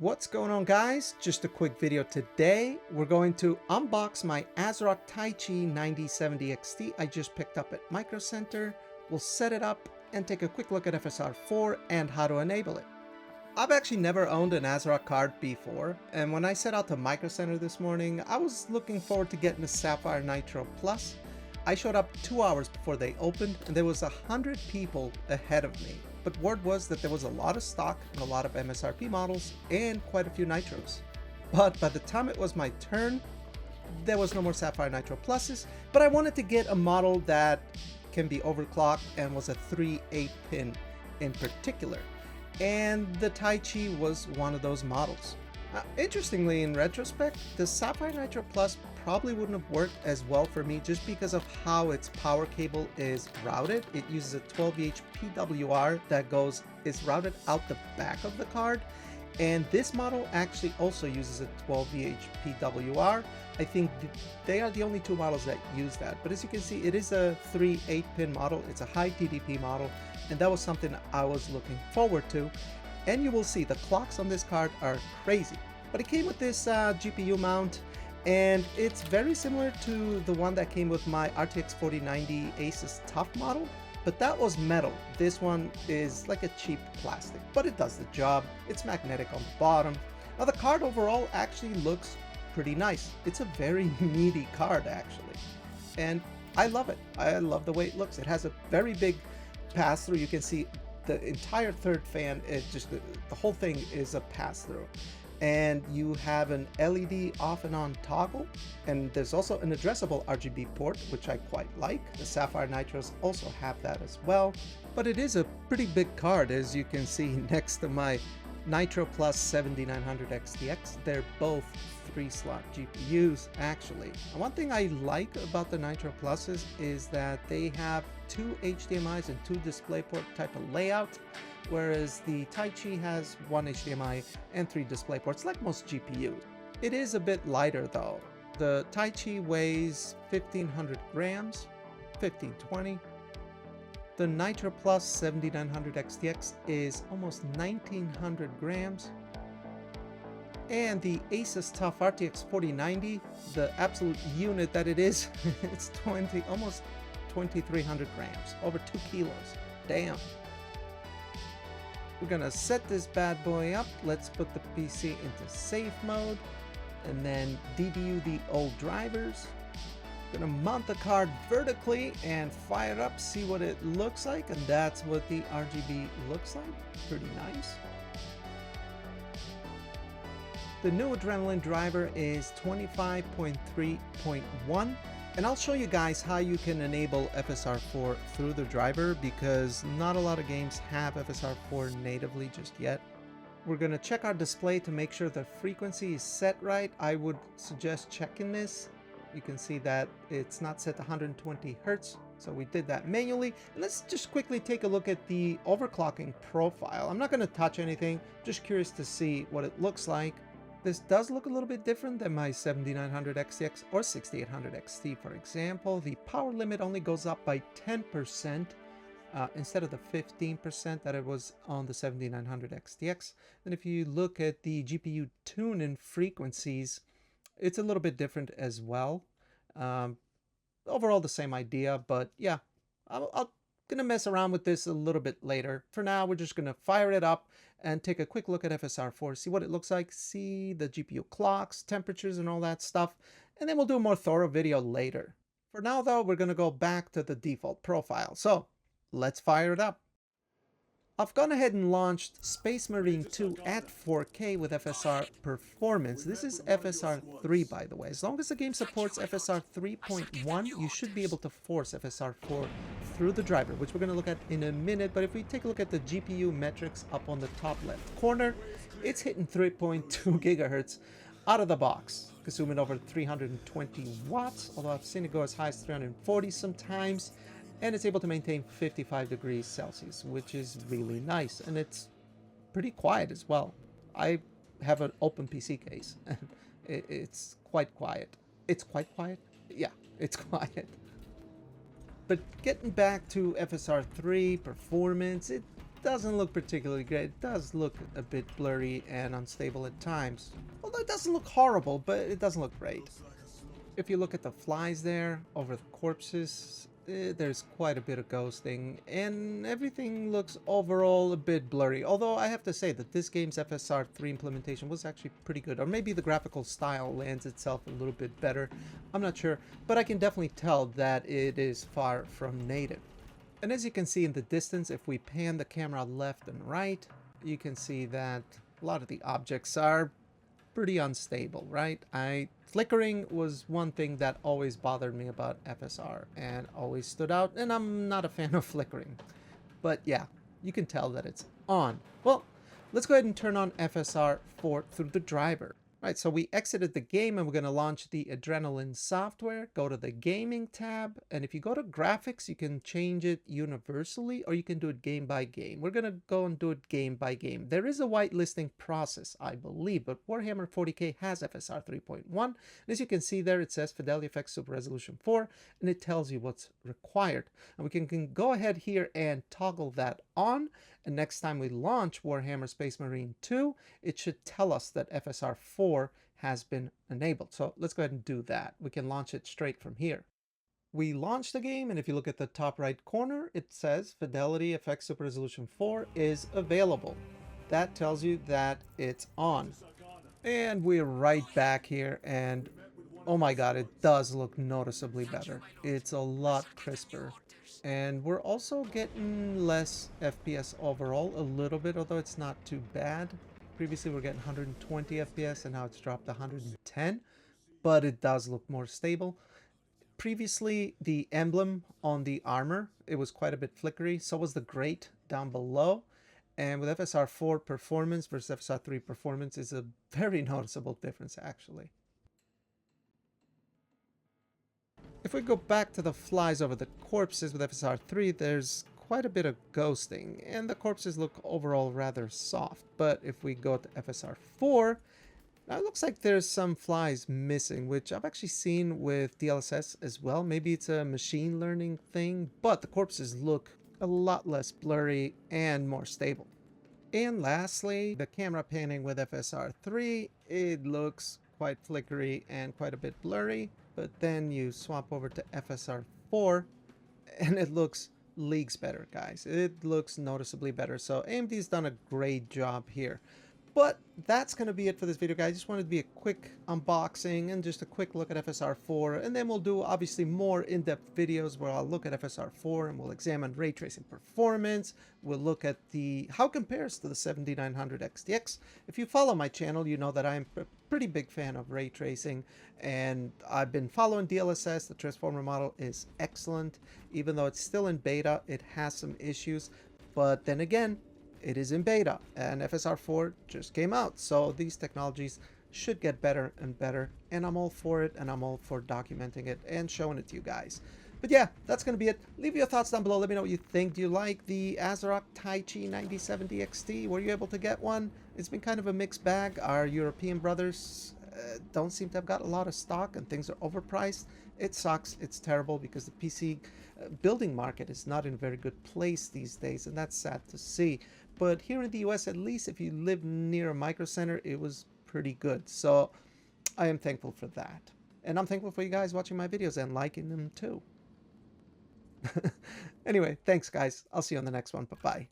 What's going on, guys? Just a quick video today. We're going to unbox my Asrock Taichi 9070 XT I just picked up at Micro Center. We'll set it up and take a quick look at FSR 4 and how to enable it. I've actually never owned an Asrock card before, and when I set out to Micro Center this morning, I was looking forward to getting the Sapphire Nitro Plus. I showed up 2 hours before they opened, and there was 100 people ahead of me. But word was that there was a lot of stock and a lot of MSRP models and quite a few Nitros. But by the time it was my turn, there was no more Sapphire Nitro Pluses, but I wanted to get a model that can be overclocked and was a 3/8 pin in particular. And the Taichi was one of those models. Interestingly, in retrospect, the Sapphire Nitro Plus probably wouldn't have worked as well for me just because of how its power cable is routed. It uses a 12VH PWR that is routed out the back of the card, and this model actually also uses a 12VH PWR. I think they are the only two models that use that, but as you can see, it is a 3/8 pin model. It's a high TDP model, and that was something I was looking forward to. And you will see the clocks on this card are crazy, but it came with this GPU mount, and it's very similar to the one that came with my RTX 4090 ASUS TUF model, but that was metal. This one is like a cheap plastic, but it does the job. It's magnetic on the bottom. Now the card overall actually looks pretty nice. It's a very meaty card actually, and I love it. I love the way it looks. It has a very big pass-through. You can see the entire third fan, the whole thing is a pass-through, and you have an LED off and on toggle, and there's also an addressable RGB port, which I quite like. The Sapphire Nitros also have that as well, but it is a pretty big card, as you can see next to my Nitro Plus 7900 XTX. They're both 3-slot GPUs actually. And one thing I like about the Nitro Pluses is that they have 2 HDMIs and 2 DisplayPort type of layout, whereas the Taichi has 1 HDMI and 3 DisplayPorts like most GPUs. It is a bit lighter though. The Taichi weighs 1500 grams, 1520. The Nitro Plus 7900 XTX is almost 1900 grams. And the ASUS TUF RTX 4090, the absolute unit that it is, it's almost 2300 grams, over 2 kilos. Damn. We're gonna set this bad boy up. Let's put the PC into safe mode and then DBU the old drivers. Gonna mount the card vertically and fire it up, see what it looks like, and that's what the RGB looks like. Pretty nice. The new Radeon Driver is 25.3.1, and I'll show you guys how you can enable FSR 4 through the driver, because not a lot of games have FSR 4 natively just yet. We're going to check our display to make sure the frequency is set right. I would suggest checking this. You can see that it's not set to 120 Hertz, so we did that manually. And let's just quickly take a look at the overclocking profile. I'm not going to touch anything, just curious to see what it looks like. This does look a little bit different than my 7900 XTX or 6800 XT, for example. The power limit only goes up by 10% instead of the 15% that it was on the 7900 XTX. And if you look at the GPU tune-in frequencies, it's a little bit different as well. Overall the same idea, but yeah, I'm gonna mess around with this a little bit later. For now, we're just gonna fire it up and take a quick look at FSR 4, see what it looks like, see the GPU clocks, temperatures, and all that stuff, and then we'll do a more thorough video later. For now though, we're gonna go back to the default profile. So let's fire it up. I've gone ahead and launched Space Marine 2 at 4K with FSR Performance. This is FSR 3, by the way. As long as the game supports FSR 3.1, you should be able to force FSR 4 through the driver, which we're going to look at in a minute. But if we take a look at the GPU metrics up on the top left corner, it's hitting 3.2 gigahertz out of the box, consuming over 320 watts, although I've seen it go as high as 340 sometimes. And it's able to maintain 55 degrees Celsius, which is really nice. And it's pretty quiet as well. I have an open PC case, and it's quite quiet. It's quite quiet? Yeah, it's quiet. But getting back to FSR 3 performance, it doesn't look particularly great. It does look a bit blurry and unstable at times. Although it doesn't look horrible, but it doesn't look great. If you look at the flies there over the corpses, there's quite a bit of ghosting, and everything looks overall a bit blurry. Although I have to say that this game's FSR 3 implementation was actually pretty good, or maybe the graphical style lands itself a little bit better. I'm not sure, but I can definitely tell that it is far from native. And as you can see in the distance, if we pan the camera left and right, you can see that a lot of the objects are pretty unstable, right? Flickering was one thing that always bothered me about FSR and always stood out, and I'm not a fan of flickering. But yeah, you can tell that it's on. Well, let's go ahead and turn on FSR 4 through the driver. Right, so we exited the game and we're going to launch the Adrenaline software. Go to the gaming tab, and if you go to graphics, you can change it universally or you can do it game by game. We're going to go and do it game by game. There is a whitelisting process, I believe, but Warhammer 40k has FSR 3.1. And as you can see there, it says Fidelity FX Super Resolution 4, and it tells you what's required. And we can go ahead here and toggle that on. And next time we launch Warhammer Space Marine 2, it should tell us that FSR 4 has been enabled. So let's go ahead and do that. We can launch it straight from here. We launch the game, and if you look at the top right corner, it says Fidelity FX Super Resolution 4 is available. That tells you that it's on. And we're right back here, and oh my god, it does look noticeably better. It's a lot crisper. And we're also getting less FPS overall, a little bit, although it's not too bad. Previously we were getting 120 FPS and now it's dropped to 110, but it does look more stable. Previously, the emblem on the armor, it was quite a bit flickery. So was the grate down below. And with FSR 4 performance versus FSR 3 performance is a very noticeable difference, actually. If we go back to the flies over the corpses with FSR 3, there's quite a bit of ghosting, and the corpses look overall rather soft. But if we go to FSR 4, now it looks like there's some flies missing, which I've actually seen with DLSS as well. Maybe it's a machine learning thing, but the corpses look a lot less blurry and more stable. And lastly, the camera panning with FSR 3, it looks quite flickery and quite a bit blurry. But then you swap over to FSR 4 and it looks leagues better, guys. It looks noticeably better. So AMD's done a great job here. But that's going to be it for this video, guys. Just wanted to be a quick unboxing and just a quick look at FSR 4. And then we'll do obviously more in-depth videos where I'll look at FSR 4 and we'll examine ray tracing performance. We'll look at how it compares to the 7900 XTX. If you follow my channel, you know that I'm a pretty big fan of ray tracing. And I've been following DLSS. The transformer model is excellent. Even though it's still in beta, it has some issues. But then again, it is in beta and FSR 4 just came out, so these technologies should get better and better, and I'm all for it, and I'm all for documenting it and showing it to you guys. But yeah, that's gonna be it. Leave your thoughts down below. Let me know what you think. Do you like the Asrock Taichi 9070 XT? Were you able to get one? It's been kind of a mixed bag. Our European brothers don't seem to have got a lot of stock, and things are overpriced. It sucks. It's terrible because the PC building market is not in a very good place these days, and that's sad to see. But here in the US, at least if you live near a micro center, it was pretty good. So I am thankful for that. And I'm thankful for you guys watching my videos and liking them too. Anyway, thanks guys. I'll see you on the next one. Bye-bye.